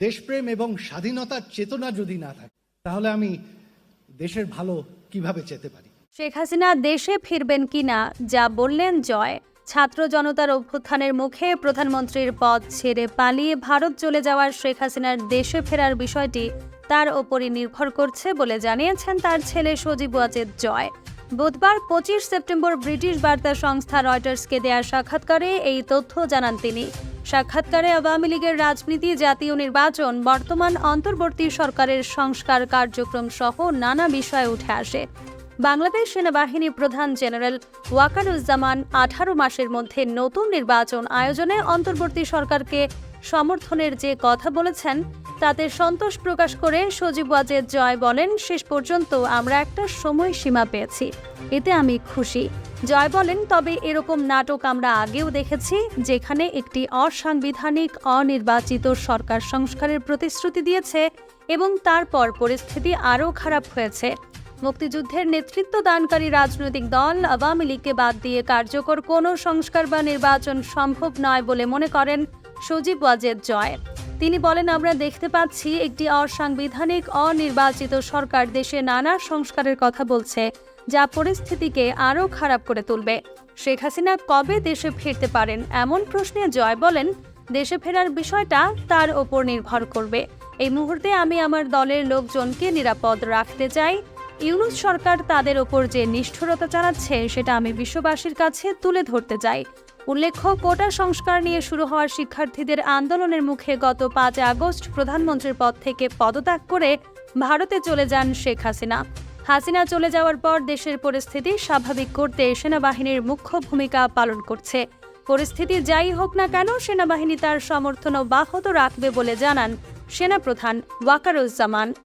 দেশপ্রেম এবং স্বাধীনতার চেতনা যদি না থাকে তাহলে আমি দেশের ভালো কিভাবে চেতে পারি? শেখ হাসিনা দেশে ফিরবেন কিনা যা বললেন জয়। ছাত্র জনতার অভ্যুত্থানের মুখে প্রধানমন্ত্রীর পদ ছেড়ে পালিয়ে ভারত চলে যাওয়ার শেখ হাসিনার দেশে ফেরার বিষয়টি তার ওপরই নির্ভর করছে বলে জানিয়েছেন তার ছেলে সজীব ওয়াজেদ জয়। বুধবার 25 সেপ্টেম্বর ব্রিটিশ বার্তা সংস্থা রয়টার্সকে দেয়া সাক্ষাৎকারে এই তথ্য জানান তিনি। সাক্ষাৎকারে আওয়ামী লীগের রাজনীতি, জাতীয় নির্বাচন, বর্তমান অন্তর্বর্তী সরকারের সংস্কার কার্যক্রম সহ নানা বিষয় উঠে আসে। বাংলাদেশ সেনাবাহিনী প্রধান জেনারেল ওয়াকারুজ্জামান 18 মাসের মধ্যে নতুন নির্বাচন আয়োজনে অন্তর্বর্তী সরকারকে সমর্থনের যে কথা বলেছেন তাতে সন্তোষ প্রকাশ করে সজীব ওয়াজেদ জয় বলেন, শেষ পর্যন্ত আমরা একটা সময়সীমা পেয়েছি, এতে আমি খুশি। জয় বলেন, তবে এরকম নাটক আমরা আগেও দেখেছি, যেখানে একটি অসাংবিধানিক অনির্বাচিত সরকার সংস্কারের প্রতিশ্রুতি দিয়েছে এবং তারপর পরিস্থিতি আরও খারাপ হয়েছে। মুক্তিযুদ্ধের নেতৃত্ব দানকারী রাজনৈতিক দল আওয়ামী লীগকে বাদ দিয়ে কার্যকর কোনো সংস্কার বা নির্বাচন সম্ভব নয় বলে মনে করেন সজীব ওয়াজেদ জয়। তিনি বলেন, আমরা দেখতে পাচ্ছি একটি অসাংবিধানিক অনির্বাচিত সরকার দেশে নানা সংস্কারের কথা বলছে, যা পরিস্থিতিকে আরও খারাপ করে তুলবে। শেখ হাসিনা কবে দেশে ফিরতে পারেন এমন প্রশ্নে জয় বলেন, দেশে ফেরার বিষয়টা তার ওপর নির্ভর করবে। এই মুহূর্তে আমি আমার দলের লোকজনকে নিরাপদ রাখতে চাই। ইউনূস সরকার তাদের ওপর যে নিষ্ঠুরতা চালাচ্ছে সেটা আমি বিশ্ববাসীর কাছে তুলে ধরতে চাই। উল্লেখ্য, কোটা সংস্কার নিয়ে শুরু হওয়ার শিক্ষার্থীদের আন্দোলনের মুখে গত 5 আগস্ট প্রধানমন্ত্রীর পদ থেকে পদত্যাগ করে ভারতে চলে যান শেখ হাসিনা। হাসিনা চলে যাওয়ার পর দেশের পরিস্থিতি স্বাভাবিক করতে সেনাবাহিনীর মুখ্য ভূমিকা পালন করছে। পরিস্থিতি যাই হোক না কেন, সেনাবাহিনী তার সমর্থন অব্যাহত রাখবে বলে জানান সেনাপ্রধান ওয়াকারুজ্জামান।